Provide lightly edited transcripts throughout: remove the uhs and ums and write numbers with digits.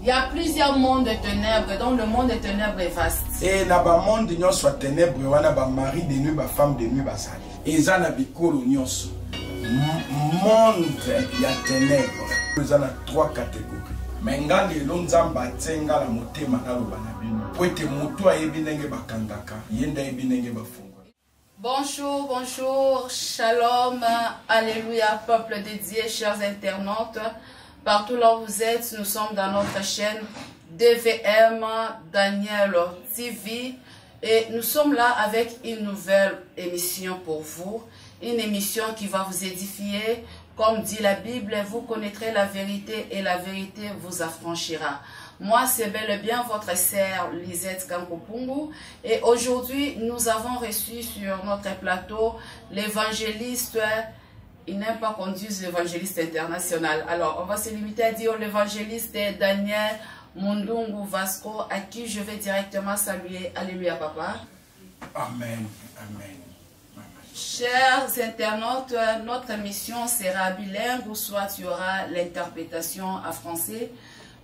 y a plusieurs mondes de ténèbres, donc le monde des ténèbres est vaste. Et na ba monde nyonso ténèbres wana ba mari de nuit, ba femme de nuit basali. Eza na bikolo nyonso. Monde ya ténèbres. Eza na 3 catégories. Menga lelo nzamba tsenga la motema na loba na bino. Po ete moto ayebi ndenge bakangaka, yenda yebi ndenge bafunga. Bonjour, bonjour, shalom, alléluia, peuple dédié, chers internautes. Partout là où vous êtes, nous sommes dans notre chaîne DVM Daniel TV et nous sommes là avec une nouvelle émission pour vous. Une émission qui va vous édifier. Comme dit la Bible, vous connaîtrez la vérité et la vérité vous affranchira. Moi, c'est bel et bien votre sœur Lisette Kankopungu. Et aujourd'hui, nous avons reçu sur notre plateau l'évangéliste. Il n'aime pas qu'on dise l'évangéliste international. Alors, on va se limiter à dire l'évangéliste Daniel Mundungu Vasco, à qui je vais directement saluer. Alléluia, papa. Amen. Amen. Chers internautes, notre émission sera bilingue, ou soit il y aura l'interprétation en français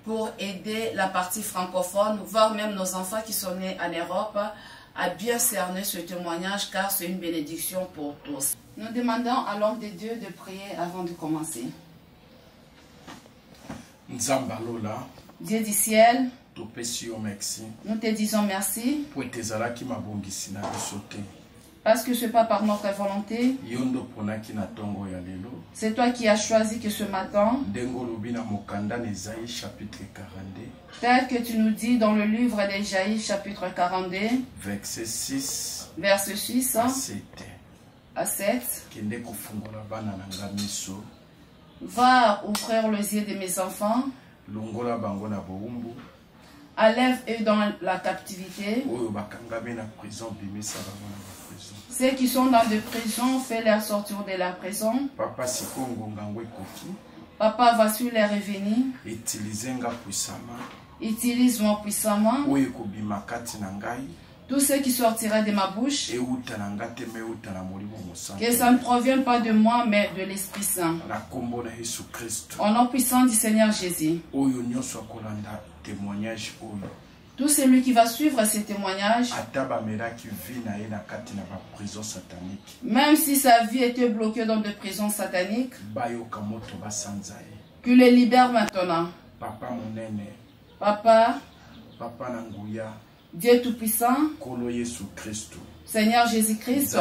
pour aider la partie francophone, voire même nos enfants qui sont nés en Europe, à bien cerner ce témoignage, car c'est une bénédiction pour tous. Nous demandons à l'homme de Dieu de prier avant de commencer. Dieu du ciel, nous te disons merci. Parce que ce n'est pas par notre volonté. C'est toi qui as choisi que ce matin, tel que tu nous dis dans le livre d'Ésaïe chapitre 42, verset 6 à 7, va ouvrir les yeux de mes enfants, enlève-eux dans la captivité. Ceux qui sont dans des prisons, fais-les sortir de la prison. Papa va sur les revenir. Utilise-moi puissamment. Tout ce qui sortira de ma bouche, que ça ne provienne pas de moi, mais de l'Esprit Saint. Au nom puissant du Seigneur Jésus. Tout celui qui va suivre ces témoignages, même si sa vie était bloquée dans des prisons sataniques, qu'il les libère maintenant. Papa, Dieu Tout-Puissant, Seigneur Jésus-Christ,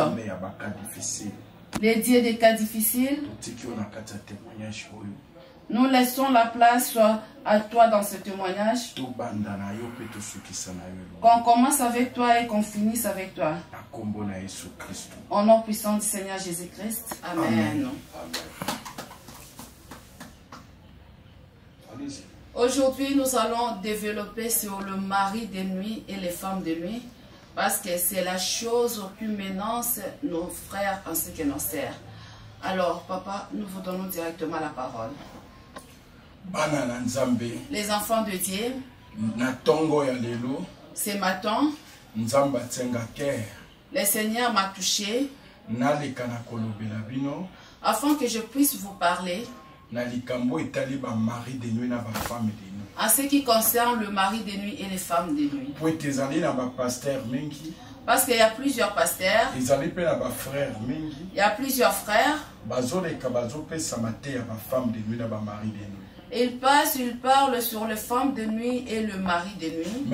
les dieux des cas difficiles, nous laissons la place à toi dans ce témoignage. Qu'on commence avec toi et qu'on finisse avec toi. Au nom puissant du Seigneur Jésus-Christ. Amen. Aujourd'hui, nous allons développer sur le mari de nuit et les femmes de nuit. Parce que c'est la chose qui menace nos frères ainsi que nos sœurs. Alors, papa, nous vous donnons directement la parole. Les enfants de Dieu, ce matin, le Seigneur m'a touché afin que je puisse vous parler en ce qui concerne le mari de nuit et les femmes de nuit. Parce qu'il y a plusieurs pasteurs, il y a plusieurs frères. Ils passent, ils parlent sur les femmes de nuit et le mari de nuit.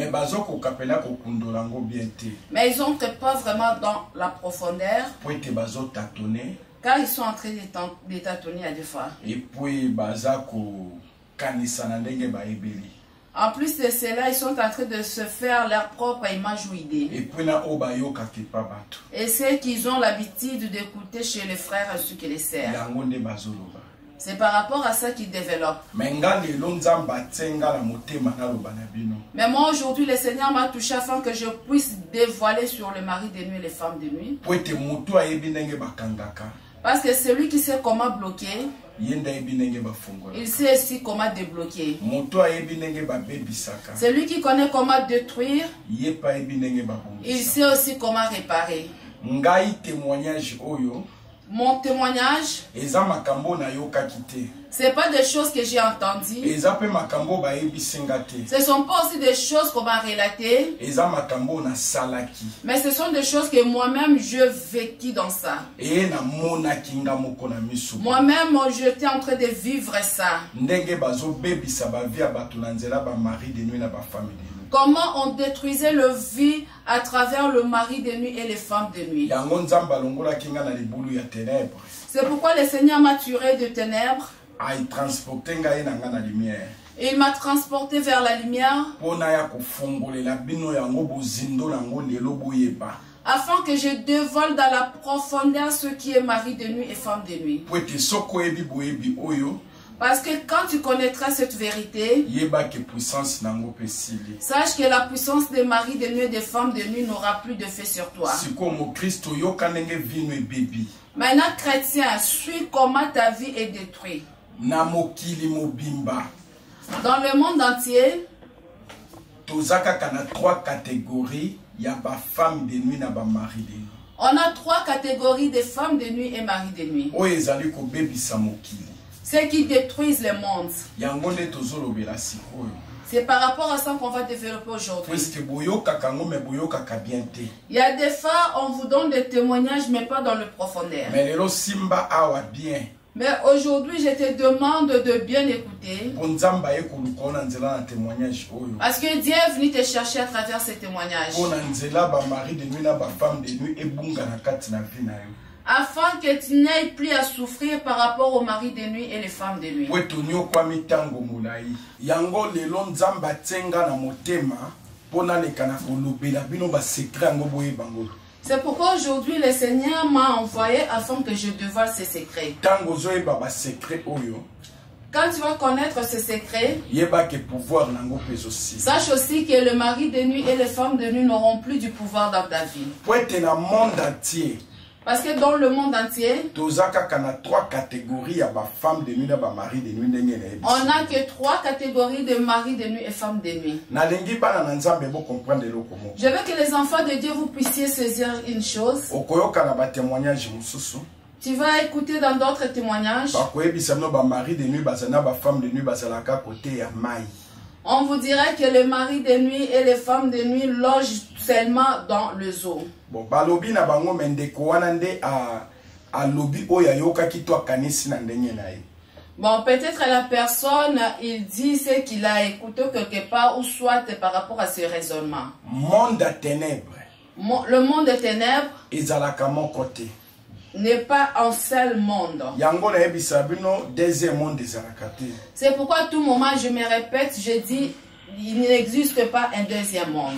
Mais ils n'entrent pas vraiment dans la profondeur. Car ils sont en train de tâtonner à deux fois. En plus de cela, ils sont en train de se faire leur propre image ou idée. Et c'est qu'ils ont l'habitude d'écouter chez les frères ainsi que les sœurs. C'est par rapport à ça qu'ils développent. Mais moi aujourd'hui, le Seigneur m'a touché afin que je puisse dévoiler sur le mari de nuit et les femmes de nuit. Parce que celui qui sait comment bloquer, il sait aussi comment débloquer. Celui qui connaît comment détruire, il sait aussi comment réparer. Mon témoignage, Ce n'est pas des choses que j'ai entendues. eza pe makambo bayebisinga te. Ce ne sont pas aussi des choses qu'on m'a relatées. eza makambo nasalaki. Mais ce sont des choses que moi-même je vécu dans ça. Et namonaki nga moko na miso. Moi-même j'étais en train de vivre ça. Ndenge bazobebisa bavie ya bato na nzela ba mari de nuit na ba femme de nuit. Comment on détruisait le vie à travers le mari de nuit et les femmes de nuit. Yango nzamba longolaki nga na libulu ya ténèbres. C'est pourquoi le Seigneur m'a tiré de ténèbres. Ai transporter ngai na nga na lumière. Et il m'a transporté vers la lumière. Pona ya kofongolela bino yango bozindo nango lelo boyeba. Afin que je dévoile dans la profondeur ce qui est mari de nuit et femme de nuit. Pwete soko ebi boyebi oyo. Parce que quand tu connaîtras cette vérité, sache que la puissance des maris de nuit et des femmes de nuit n'aura plus de fait sur toi. Maintenant, chrétien, suis comment ta vie est détruite. Dans le monde entier, trois catégories. Il y a des femmes de nuit et des maris de nuit. On a trois catégories de femmes de nuit et maris de nuit. Ceux qui détruisent le monde. C'est par rapport à ça qu'on va développer aujourd'hui. Il y a des fois, on vous donne des témoignages, mais pas dans le profondeur. Mais aujourd'hui, je te demande de bien écouter. Parce que Dieu est venu te chercher à travers ces témoignages. Afin que tu n'aies plus à souffrir par rapport aux maris de nuit et les femmes de nuit. C'est pourquoi aujourd'hui le Seigneur m'a envoyé afin que je dévoile ses secrets. Quand tu vas connaître ces secrets, sache aussi que le mari de nuit et les femmes de nuit n'auront plus du pouvoir dans ta vie. Parce que dans le monde entier, on n'a que trois catégories de maris de nuit et femmes de nuit. Je veux que les enfants de Dieu vous puissiez saisir une chose. Tu vas écouter dans d'autres témoignages. On vous dirait que les maris de nuit et les femmes de nuit logent seulement dans le zoo. Bon, peut-être la personne, il dit ce qu'il a écouté quelque part ou soit par rapport à ce raisonnement. Monde à ténèbres. Le monde des ténèbres n'est pas un seul monde. C'est pourquoi à tout moment je me répète, je dis, il n'existe pas un deuxième monde.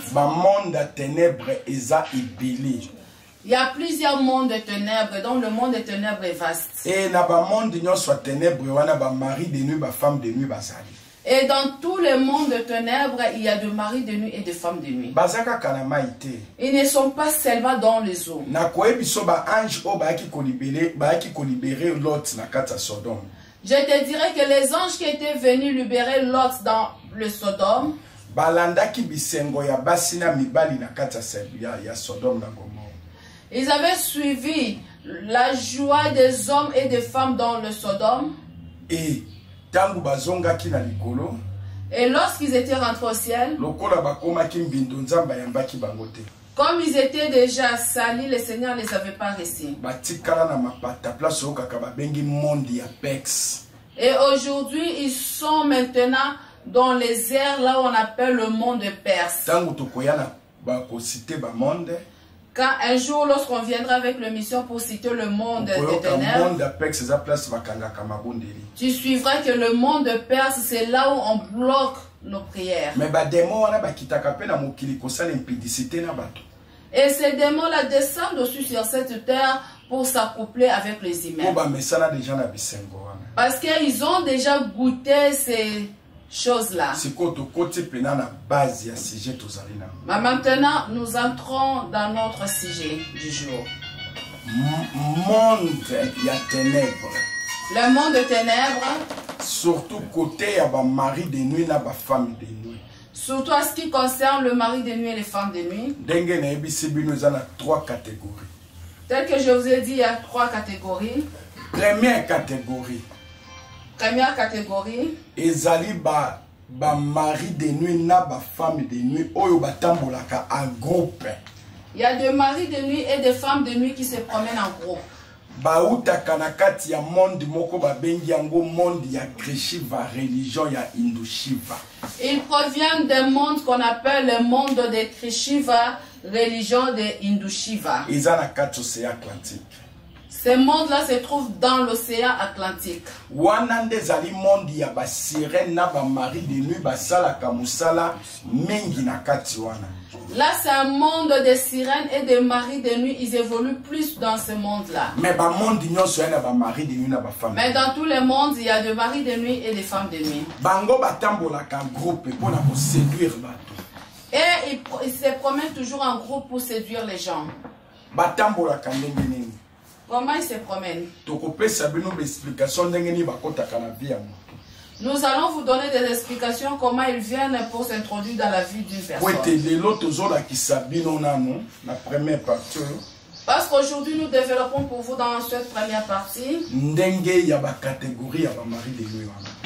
Il y a plusieurs mondes de ténèbres, donc le monde des ténèbres est vaste. Et dans tous les mondes de ténèbres, il y a des maris de nuit et des femmes de nuit. Ils ne sont pas seulement dans les eaux. Je te dirais que les anges qui étaient venus libérer Lot dans le Sodome, ils avaient suivi la joie des hommes et des femmes dans le Sodome. Et lorsqu'ils étaient rentrés au ciel, comme ils étaient déjà salis, le Seigneur ne les avait pas reçus. Et aujourd'hui, ils sont maintenant dans les airs, là où on appelle le monde de Perse. Quand un jour, lorsqu'on viendra avec la mission pour citer le monde des ténèbres, tu suivras que le monde de Perse, c'est là où on bloque nos prières. Et ces démons-là descendent aussi sur cette terre pour s'accoupler avec les humains. Parce qu'ils ont déjà goûté ces choses-là. Maintenant, nous entrons dans notre sujet du jour. Monde ya ténèbres. Le monde de ténèbres. Surtout côté ya ba mari de nuit na ba femme de nuit. Surtout en ce qui concerne le mari de nuit et les femmes de nuit. Trois catégories. Tel que je vous ai dit, il y a trois catégories. Première catégorie. Première catégorie. Ezali ba mari de nuit na ba femme de nuit oyo batambolaka en groupe. Il y a des maris de nuit et des femmes de nuit qui se promènent en groupe. Bautaka na kati ya monde moko babengi yango monde ya Krishiva, religion ya Hindushiva. Ils proviennent d'un monde qu'on appelle le monde de Krishiva, religion de Hindushiva. Eza na kati océan Atlantique. Ce monde-là se trouve dans l'océan Atlantique. Wana nde ezali monde ya ba sirène na ba mari de nuit basalaka musala mingi na kati wana. Là, c'est un monde de sirènes et de maris de nuit. Ils évoluent plus dans ce monde-là. Mais ba monde nyonso yana ba mari de nuit na ba femme. Mais dans tous les mondes, il y a des maris de nuit et des femmes de nuit. Bango batambolaka groupe pour na ko séduire bato. Et ils se promènent toujours en groupe pour séduire les gens. Batambolaka ndenge nini? Comment ils se promènent? Tokopesa bino ba explication ndenge ni bakotaka na vie ya moto. Nous allons vous donner des explications comment ils viennent pour s'introduire dans la vie d'une personne. Parce qu'aujourd'hui, nous développons pour vous dans cette première partie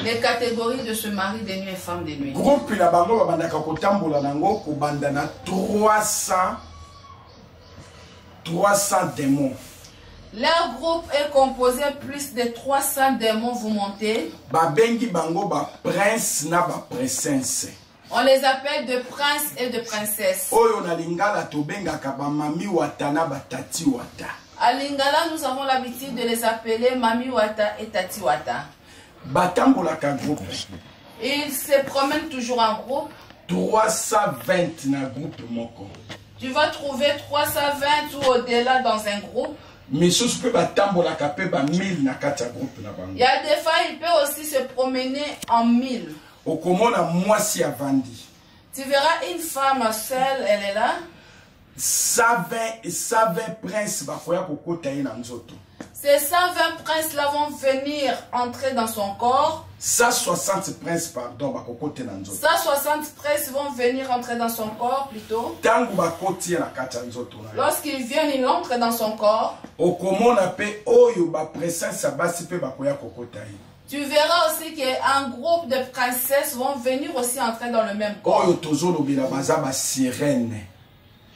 les catégories de ce mari de nuit et femme de nuit. Groupe na bango babandaka kotambola nango kobandana 300 démons. Leur groupe est composé plus de 300 démons, vous montez. Babengi bango ba prince na ba princesse. On les appelle de princes et de princesses. Oyo na lingala tobengaka ba mami wata na ba tati wata. À Lingala, nous avons l'habitude de les appeler Mami Wata et Tati Wata. Batambolaka groupe. Ils se promènent toujours en groupe. 320 na groupe moko. Tu vas trouver 320 ou au-delà dans un groupe. Mais ce que batambolaka pe ba 1000 na kati ya groupe na bango. Il y a des fois, il peut aussi se promener en 1000. Okomona mwasi avandi. Tu verras une femme seule, elle est là. 120 princes bakoya kokota ye na nzoto. Ces 120 princes-là vont venir entrer dans son corps. 160 princes, pardon, bakokote na nzoto. 160 princes vont venir entrer dans son corps plutôt. Tangu bakoti na kati ya nzoto na. Lorsqu'ils viennent, ils entrent dans son corps. Okomona pe oyo ba princesse basi pe bakoya kokota ye. Tu verras aussi qu'un groupe de princesses vont venir aussi entrer dans le même corps. Oyo tozolobela baza ba sirène.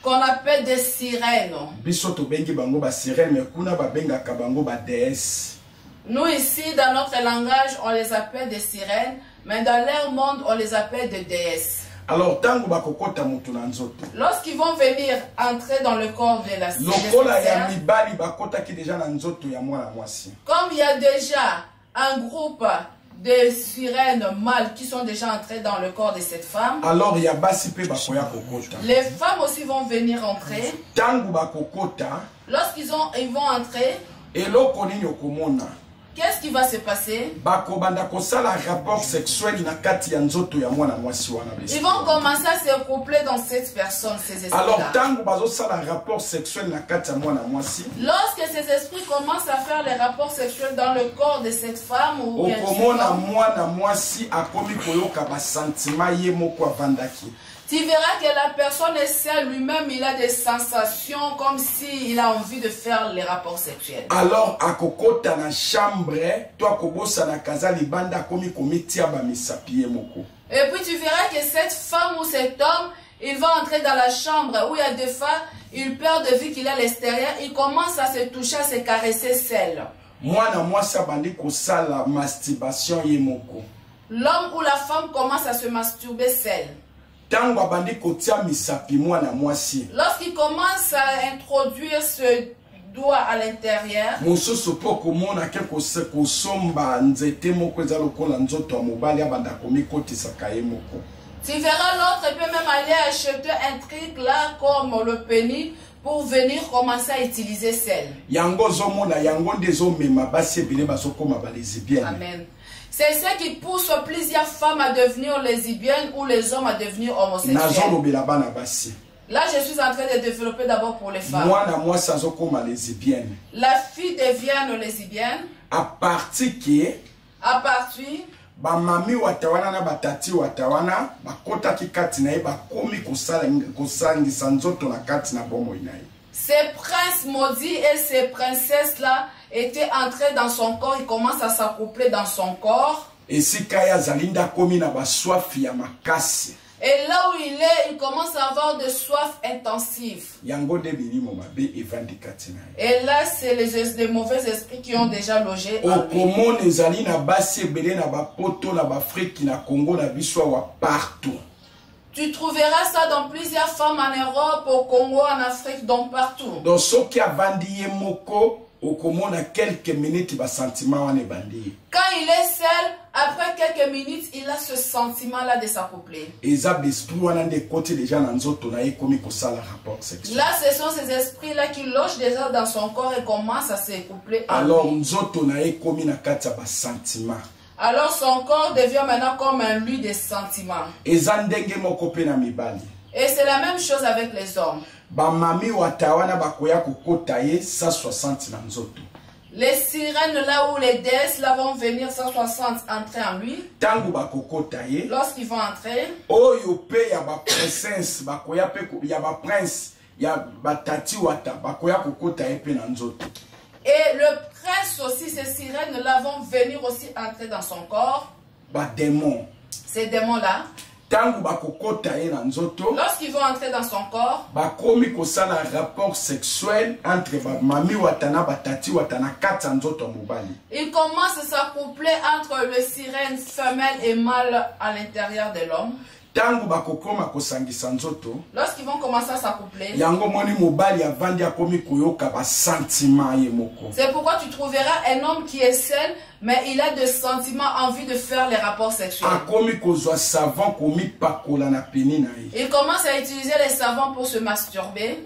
Qu'on appelle des sirènes. Biso to bengi bango ba sirène mais kuna ba bengaka bango ba déesse. Nous ici dans notre langage on les appelle des sirènes, mais dans leur monde on les appelle des déesses. Alors tango bakokota mutu na nzoto. Lorsqu'ils vont venir entrer dans le corps de la lokola ya mibali bakota ki déjà na nzoto ya mwana mwasi. Comme il y a déjà un groupe de sirènes mâles qui sont déjà entrés dans le corps de cette femme. Alors il y a basi pe bakoya kokota. Les femmes aussi vont venir entrer. Tangu bakokota. Lorsqu'ils vont entrer. Eloko nini okomona. Qu'est-ce qui va se passer? Bakobanda kosala rapport sexuel na kati ya nzoto ya mwana mwasi wana. Ils vont commencer à se coupler dans cette personne, ces esprits-là. Alors tangu bazo sala rapport sexuel na kati ya mwana mwasi. Lorsque ces esprits commencent à faire les rapports sexuels dans le corps de cette femme ou bien okomona mwana mwasi akomi koyoka ba sentiment ye moko avandaki. Tu verras que la personne est seule, lui-même il a des sensations comme s'il a envie de faire les rapports sexuels. Alors, à kokota na chambre, toi kobosa na kaza libanda komi komitia ba misapie moko. Et puis tu verras que cette femme ou cet homme, il va entrer dans la chambre où il y a deux fois, il perd de vue qu'il est à l'extérieur, il commence à se toucher, à se caresser seul. Mwana mwasi abandi kosala masturbation ye moko. L'homme ou la femme commence à se masturber seul. Lorsqu'il commence à introduire ce doigt à l'intérieur, tu verras l'autre peut même aller acheter un truc là comme le pénis pour venir commencer à utiliser celle. Amen. C'est ce qui pousse plusieurs femmes à devenir lesbiennes ou les hommes à devenir homosexuels. Là, je suis en train de développer d'abord pour les femmes. La fille devient lesbienne. À partir bamami watawana na batati watawana bakota kikati na ye bakomi kosangisa nzoto na kati na bomo inaye. Ces princes maudits et ces princesses là, était entré dans son corps, il commence à s'accoupler dans son corps. Et si Kaya Zalinda komi na ba soif ya makasi. Et là où il est, il commence à avoir de soif intensive. Yango de bilimo mabe evandi katina. Et là, c'est les mauvais esprits qui ont déjà logé en lui. Okomo nezali na basi ebele na ba poto na ba Afrique na Congo na biso wa partout. Tu trouveras ça dans plusieurs femmes en Europe, au Congo, en Afrique, donc partout. Donc ce qui a vendu moko, okomona quelques minutes ba sentiment wane bandi. Quand il est seul, après quelques minutes, il a ce sentiment-là de s'accoupler. Ezab d'esprit wana de côté déjà na nzoto na ye komi ko sala rapport sexuel. Là, ce sont ces esprits-là qui logent déjà dans son corps et commencent à s'accoupler. Alors nzoto na ye komi na kati ya ba sentiment. Alors son corps devient maintenant comme un lieu de sentiments. Et c'est la même chose avec les hommes. Les sirènes là où les déesses là vont venir 160 entrer en lui. Lorsqu'ils vont entrer. Et le prince aussi, ces sirènes-là vont venir aussi entrer dans son corps. Ces démons-là. Lorsqu'ils vont entrer dans son corps, rapport sexuel entre il commence à s'accoupler entre le sirène femelle et mâle à l'intérieur de l'homme. Lorsqu'ils vont commencer à s'accoupler, c'est pourquoi tu trouveras un homme qui est seul, mais il a des sentiments, envie de faire les rapports sexuels. Il commence à utiliser les savons pour se masturber.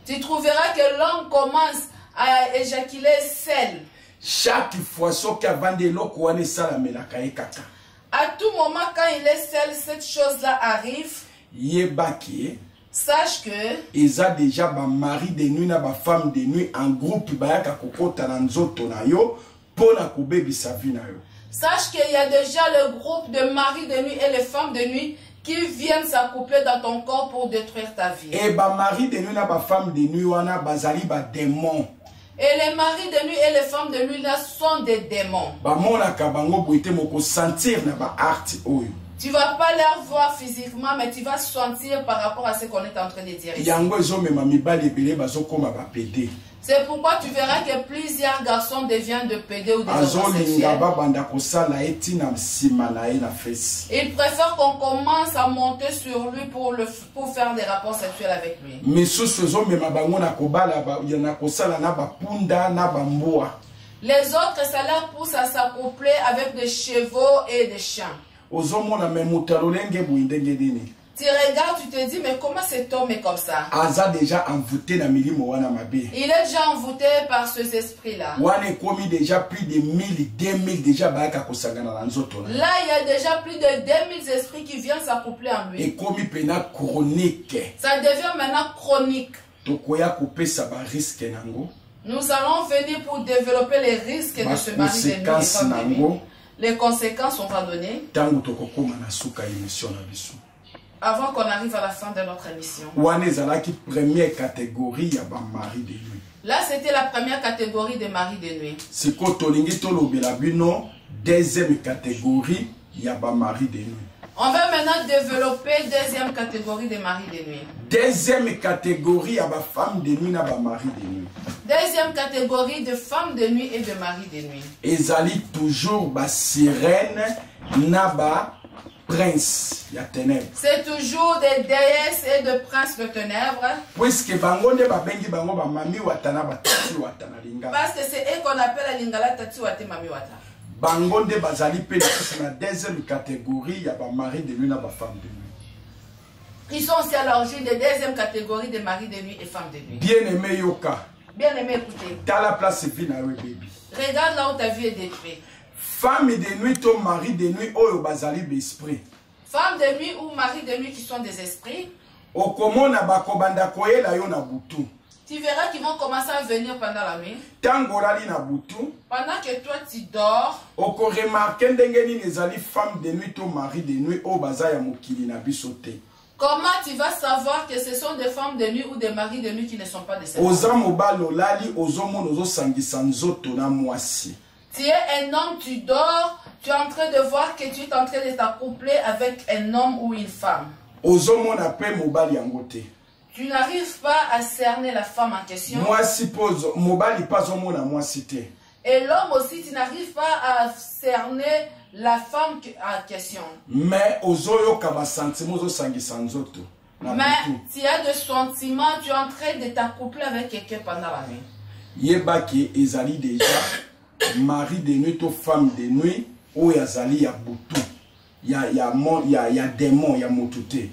Tu trouveras que l'homme commence à éjaculer seul. Chaque fois qu'avant de l'eau, à tout moment, quand il est seul, cette chose-là arrive. Sache que ils ont déjà ba mari de nuit na ba femme de nuit en groupe bayaka kokota na nzoto na yo pona kubebisa vie na yo. Sache qu'il y a déjà le groupe de mari de nuit et les femmes de nuit qui viennent s'accoupler dans ton corps pour détruire ta vie. Et ba mari de nuit na ba femme de nuit wana bazali ba démon. Et les maris de nuit et les femmes de nuit là sont des démons. Tu ne vas pas les voir physiquement, mais tu vas sentir par rapport à ce qu'on est en train de dire ici. C'est pourquoi tu verras que plusieurs garçons deviennent de pédés ou des homosexuels. Ils préfèrent qu'on commence à monter sur lui pour faire des rapports sexuels avec lui. Les autres, ça leur pousse à s'accoupler avec des chevaux et des chiens. Tu regardes, tu te dis, mais comment cet homme est comme ça? Il est déjà envoûté par ces esprits-là. Là, il y a déjà plus de 2000 esprits qui viennent s'accoupler en lui. Ça devient maintenant chronique. Nous allons venir pour développer les risques de ce mari de nuit. Les conséquences, on va donner. Avant qu'on arrive à la fin de notre émission. Là, c'était la première catégorie de mari de nuit. Deuxième catégorie, il y a mari de nuit. On va maintenant développer deuxième catégorie de mari de nuit. Deuxième catégorie, il y a femme de nuit, mari de nuit. Deuxième catégorie de femmes de nuit et de mari de nuit. Ezali toujours ba sirène, naba prince ya ténèbres. C'est toujours des déesses et de princes de ténèbres. Puisque bangonde ba bengi bango ba mami watana ba tati watana lingala. Parce que c'est eux qu'on appelle la lingala tati wate mami wata. Bangonde bazali pe na deuxième catégorie ya ba mari de nuit na ba femme de nuit. Ils sont aussi à l'origine de deuxième catégorie de mari de nuit et femmes de nuit. Bien aimé Yoka. Bien aimé, écoutez. Dans la place vie na we baby. Regarde là où ta vie est détruite. Femme de nuit, ton mari de nuit, oyo bazali besprit. Femme de nuit ou mari de nuit qui sont des esprits. Okomona bakobanda koyela yo na butu. Tu verras qu'ils vont commencer à venir pendant la nuit. Tangorali na butu. Pendant que toi tu dors. Oko remarquer ndenge nini ezali femme de nuit ton mari de nuit o bazaya mokili na biso te. Comment tu vas savoir que ce sont des femmes de nuit ou des maris de nuit qui ne sont pas de cette Oza femme? mobali olali ozomona ozosangisa nzoto na mwasi. Tu es un homme, tu dors, tu es en train de voir que tu es en train de t'accoupler avec un homme ou une femme. Ozomona pe mobali yango te. Tu n'arrives pas à cerner la femme en question. Mwasi pose mobali pas omona mwasi te. Et l'homme aussi, tu n'arrives pas à cerner la femme en question. Mais ozoyoka ba sentiment ozosangisa nzoto. Mais tu as des sentiments, tu es en train de t'accoupler avec quelqu'un pendant la nuit. Yebaki ezali déjà mari de nuit ou femme de nuit ou yazali ya butu. Ya démon, ya motute.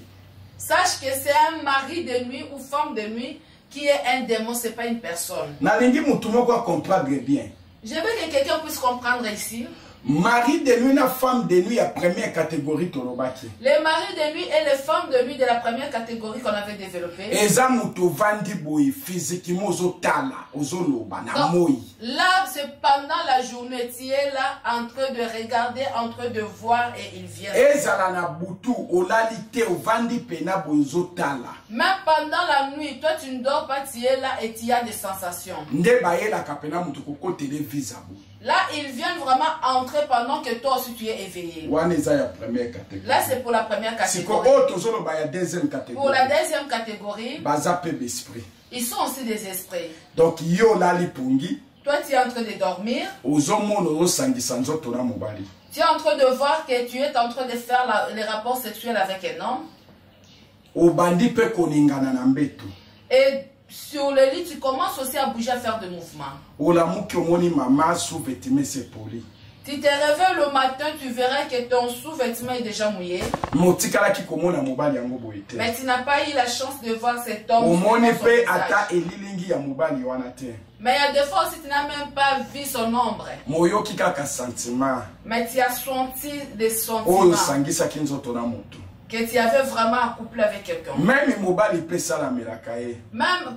Sache que c'est un mari de nuit ou femme de nuit qui est un démon, ce n'est pas une personne. Nalingi mutu moko comprendre bien. Je veux que quelqu'un puisse comprendre ici. Mari de nuit na femme de nuit, la première catégorie tolobaki. Les maris de nuit et les femmes de nuit de la première catégorie qu'on avait développée. Eza mutu vandi boy physiquement ozotala, ozoloba na moi. Là, c'est pendant la journée, tu es là en train de regarder, en train de voir et il vient. Ezala na butu olalite ovandi pena boy ozotala. Même pendant la nuit, toi tu ne dors pas, tu es là et tu as des sensations. Nde bayela kapena mutu koko télévisa bo. Là, ils viennent vraiment entrer pendant que toi aussi tu es éveillé. Là, c'est pour la première catégorie. Pour la deuxième catégorie, ils sont aussi des esprits. Donc, toi, tu es en train de dormir. Tu es en train de voir que tu es en train de faire les rapports sexuels avec un homme. Et sur le lit, tu commences aussi à bouger, à faire des mouvements. Tu te réveilles le matin, tu verras que ton sous-vêtement est déjà mouillé. Mais tu n'as pas eu la chance de voir cet homme. Mais il y a des fois aussi, tu n'as même pas vu son ombre. Mais tu as senti des sentiments. Que tu avais vraiment accouplé avec quelqu'un. Même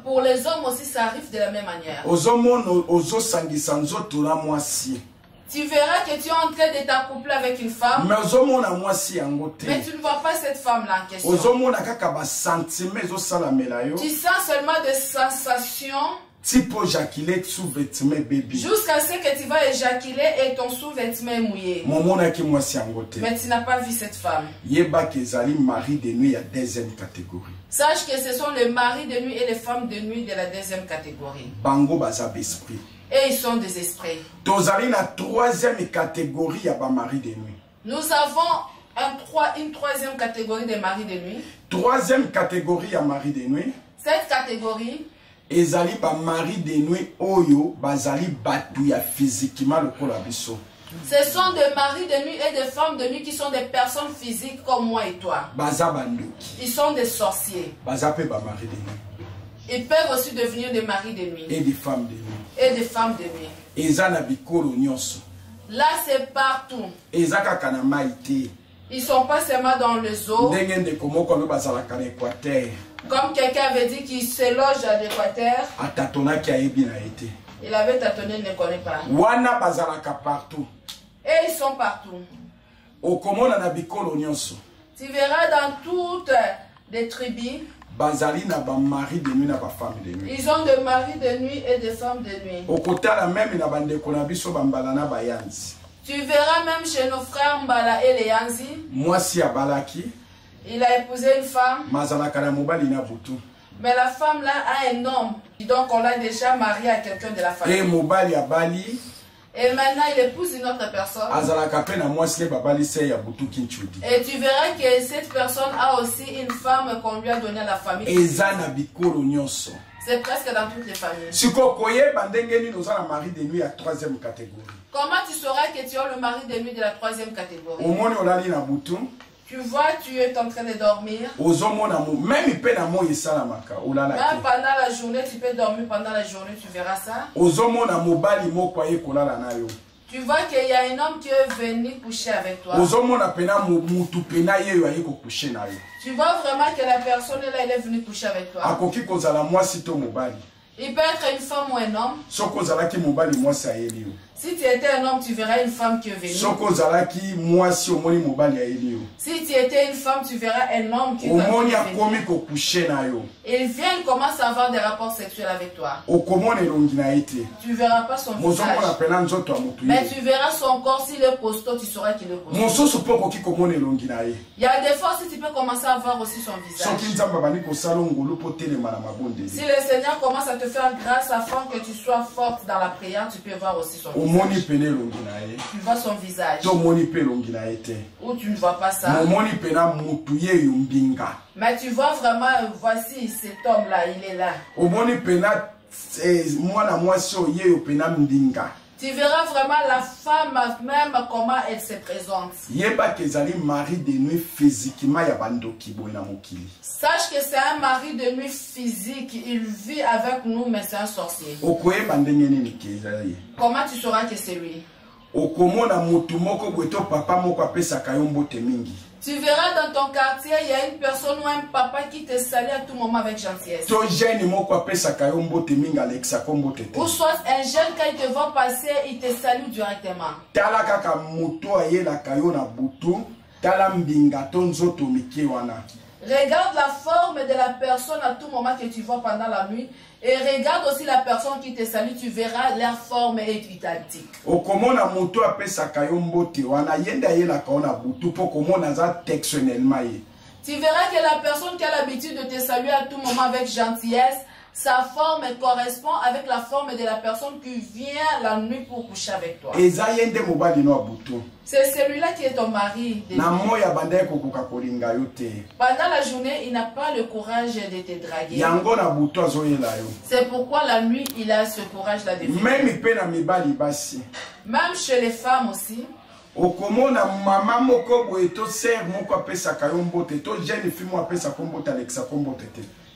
pour les hommes aussi, ça arrive de la même manière. Tu verras que tu es en train de t'accoupler avec une femme. Mais tu ne vois pas cette femme-là en question. Tu sens seulement des sensations. Jusqu'à ce que tu vas éjaculer et ton sous-vêtement est mouillé. Mais tu n'as pas vu cette femme. Sache que ce sont les maris de nuit et les femmes de nuit de la deuxième catégorie. Et ils sont des esprits. Nous avons une troisième catégorie de maris de nuit. Troisième catégorie à mari de nuit. Cette catégorie, ezali ba mari de nuit oyo bazali batu ya physiquement lokola biso. Ce sont des maris de nuit et des femmes de nuit qui sont des personnes physiques comme moi et toi. Baza banduki. Ils sont des sorciers. Baza pe ba mari de nuit. Ils peuvent aussi devenir des maris de nuit. Et des femmes de nuit. Et des femmes de nuit. Eza na bikolo nyonso. Là c'est partout. Eza kaka na maite. Ils sont pas seulement dans les eaux. Ndenge komoko no bazala kana Équateur. Comme quelqu'un avait dit qu'il se loge à l'Équateur. Il avait tâtonné, il ne connaît pas. Partout. Et ils sont partout. Tu verras dans toutes les tribus. Ils ont des maris de nuit et des femmes de nuit. Tu verras même chez nos frères Mbala et les Yanzi. Il a épousé une femme. Mais la femme là a un homme. Donc on l'a déjà marié à quelqu'un de la famille. Et maintenant il épouse une autre personne. Et tu verras que cette personne a aussi une femme qu'on lui a donnée à la famille. C'est presque dans toutes les familles. Comment tu sauras que tu as le mari de nuit de la troisième catégorie? Tu vois, tu es en train de dormir. Même pendant la journée, tu peux dormir pendant la journée, tu verras ça. Tu vois qu'il y a un homme qui est venu coucher avec toi. Tu vois vraiment que la personne là, elle est venue coucher avec toi. Il peut être une femme ou un homme. Si tu étais un homme, tu verras une femme qui est venue. Si tu étais une femme, tu verras un homme qui est venu. Ils viennent commencer à avoir des rapports sexuels avec toi. Tu ne verras pas son visage. Mais tu verras son corps. S'il est costaud, tu sauras qu'il est costaud. Il y a des fois, si tu peux commencer à voir aussi son visage. Si le Seigneur commence à te faire grâce afin que tu sois forte dans la prière, tu peux voir aussi son visage. Tu vois son visage. Ou tu ne vois pas ça. Mais tu vois vraiment, voici cet homme-là, il est là. Tu verras vraiment la femme même comment elle se présente. Sache que c'est un mari de nuit physique. Il vit avec nous, mais c'est un sorcier. Comment tu sauras que c'est lui? Tu verras dans ton quartier, il y a une personne ou un papa qui te salue à tout moment avec gentillesse. Ou soit un jeune, quand il te voit passer, il te salue directement. Regarde la forme de la personne à tout moment que tu vois pendant la nuit. Et regarde aussi la personne qui te salue, tu verras leur forme est identique. Tu verras que la personne qui a l'habitude de te saluer à tout moment avec gentillesse, sa forme correspond avec la forme de la personne qui vient la nuit pour coucher avec toi. C'est celui-là qui est ton mari. Pendant la journée, il n'a pas le courage de te draguer. C'est pourquoi la nuit, il a ce courage-là de venir. Même chez les femmes aussi.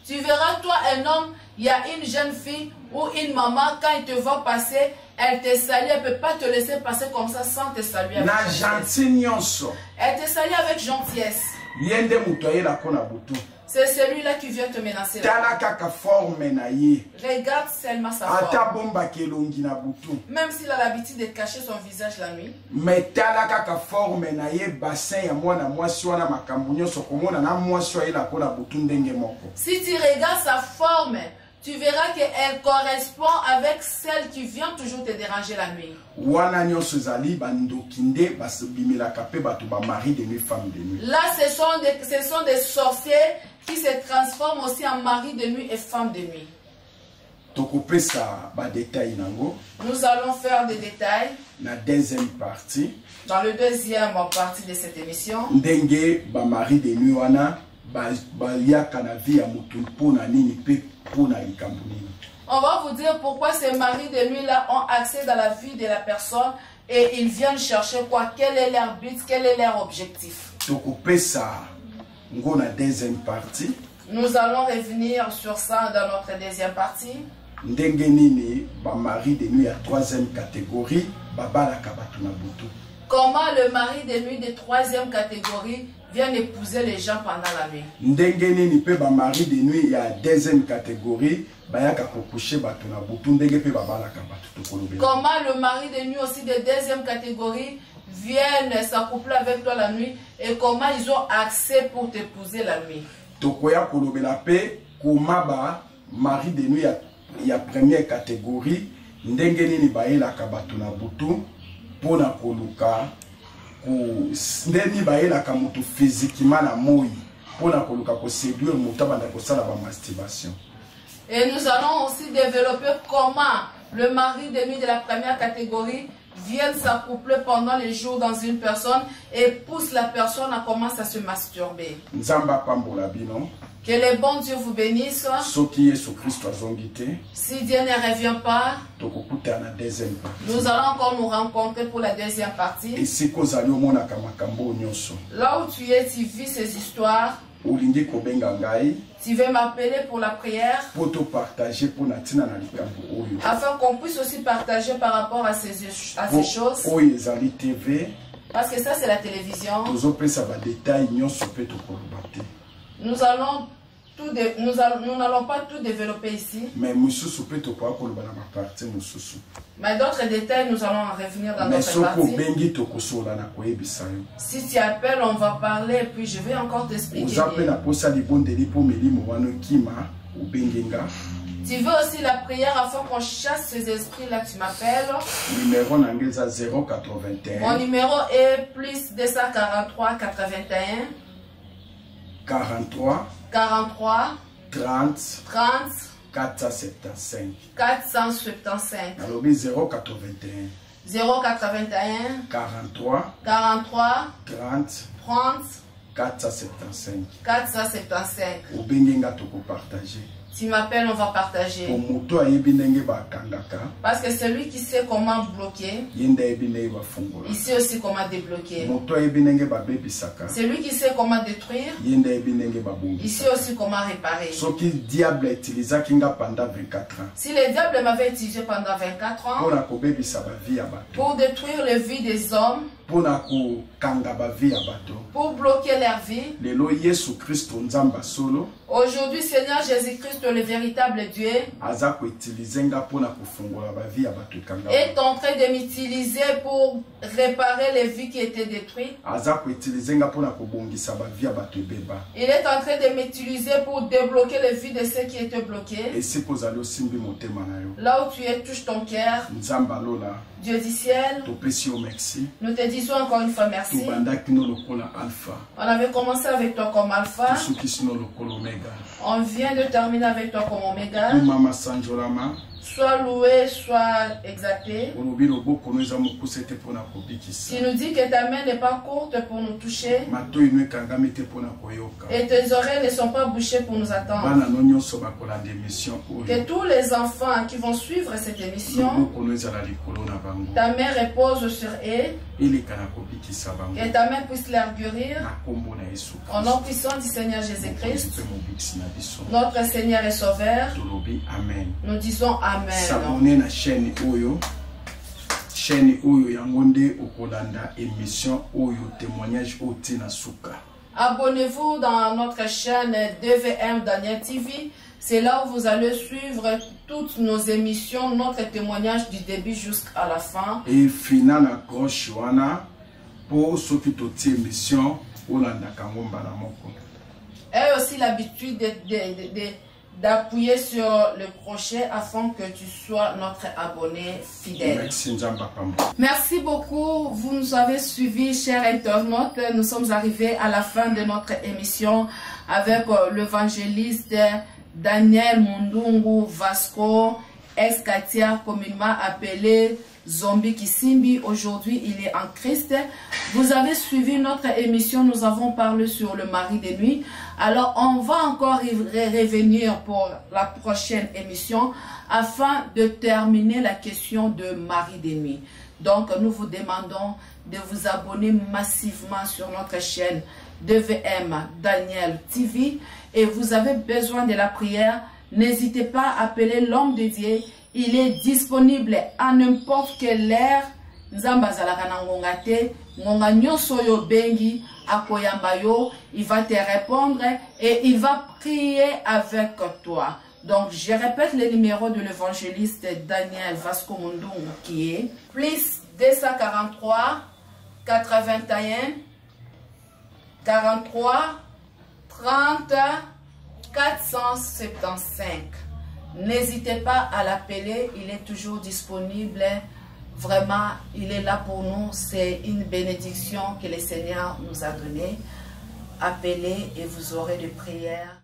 Tu verras, toi, un homme, il y a une jeune fille ou une maman, quand il te voit passer, elle te salue, elle ne peut pas te laisser passer comme ça sans te saluer avec gentillesse. Elle te salue avec gentillesse. C'est celui-là qui vient te menacer. Regarde seulement sa forme. Même s'il a l'habitude de cacher son visage la nuit. Si tu regardes sa forme, tu verras qu'elle correspond avec celle qui vient toujours te déranger la nuit. Là, ce sont des sorciers qui se transforment aussi en mari de nuit et femme de nuit. Nous allons faire des détails dans le deuxième partie de cette émission. On va vous dire pourquoi ces maris de nuit-là ont accès dans la vie de la personne et ils viennent chercher quoi, quel est leur but, quel est leur objectif. Nous allons revenir sur ça dans notre deuxième partie. Comment le mari de nuit de troisième catégorie vient épouser les gens pendant la nuit. Comment le mari de nuit aussi de deuxième catégorie viennent s'accoupler avec toi la nuit et comment ils ont accès pour t'épouser la nuit. Mari de nuit il y a première catégorie ndengeni baelaka bato na butu pona koluka ndeni baelaka mutu physiquement na moi pona koluka ko séduire mutu banda ko sala ba masturbation. Et nous allons aussi développer comment le mari de nuit de la première catégorie vient s'accoupler pendant les jours dans une personne et pousse la personne à commencer à se masturber. Nzamba pambola bino. Que le bon Dieu vous bénisse. Si Dieu ne revient pas, nous allons encore nous rencontrer pour la deuxième partie. Là où tu es, tu vis ces histoires. Tu veux m'appeler pour la prière afin qu'on puisse aussi partager par rapport à ces choses. Parce que ça c'est la télévision. Nous allons nous n'allons pas tout développer ici. Mais d'autres détails, nous allons en revenir dans notre partie. Si tu appelles, on va parler et puis je vais encore t'expliquer. Tu veux aussi la prière afin qu'on chasse ces esprits-là, tu m'appelles. Mon numéro est plus 243 81 43 30 475. 475. Alors 081 43 30 475. 475. Au Bengenga toko partager. Tu m'appelles, on va partager. Parce que celui qui sait comment bloquer, il sait aussi comment débloquer. Celui qui sait comment détruire, il sait aussi comment réparer. Si le diable m'avait utilisé pendant 24 ans pour détruire la vie des hommes, pour bloquer leur vie, aujourd'hui, Seigneur Jésus-Christ, le véritable Dieu, est en train de m'utiliser pour réparer les vies qui étaient détruites. Il est en train de m'utiliser pour débloquer les vies de ceux qui étaient bloqués. Là où tu es, touche ton cœur. Dieu du ciel, nous te disons encore une fois merci. On avait commencé avec toi comme alpha. On vient de terminer avec toi comme oméga. Soit loué, soit exalté. Tu nous dis que ta main n'est pas courte pour nous toucher. Et tes oreilles ne sont pas bouchées pour nous attendre. Que tous les enfants qui vont suivre cette émission, ta main repose sur eux. Que ta main puisse leur guérir. Au nom puissant du Seigneur Jésus-Christ, notre Seigneur et Sauveur, nous disons Amen. S'abonner à la chaîne Oyo yangonde okolanda émission Oyo témoignage Otina Suka. Abonnez-vous dans notre chaîne DVM Daniel TV. C'est là où vous allez suivre toutes nos émissions, notre témoignage du début jusqu'à la fin. Et final à gauche wana pour ceux qui ont émission Olanda Kangomba na moko. Et aussi l'habitude d'appuyer sur le crochet afin que tu sois notre abonné fidèle. Merci beaucoup. Vous nous avez suivis, chers internautes. Nous sommes arrivés à la fin de notre émission avec l'évangéliste Daniel Mundungu Vasco, ex-Katia, communément appelé Zombie Kisimbi. Aujourd'hui, il est en Christ. Vous avez suivi notre émission. Nous avons parlé sur le mari de nuit. Alors, on va encore revenir pour la prochaine émission afin de terminer la question de mari de nuit. Donc, nous vous demandons de vous abonner massivement sur notre chaîne DVM Daniel TV. Et vous avez besoin de la prière, n'hésitez pas à appeler l'homme de Dieu. Il est disponible à n'importe quelle heure. Il va te répondre et il va prier avec toi. Donc, je répète le numéro de l'évangéliste Daniel Vasco Mundungu qui est plus 243 81 43 30 475. N'hésitez pas à l'appeler, il est toujours disponible. Vraiment, il est là pour nous. C'est une bénédiction que le Seigneur nous a donnée. Appelez et vous aurez des prières.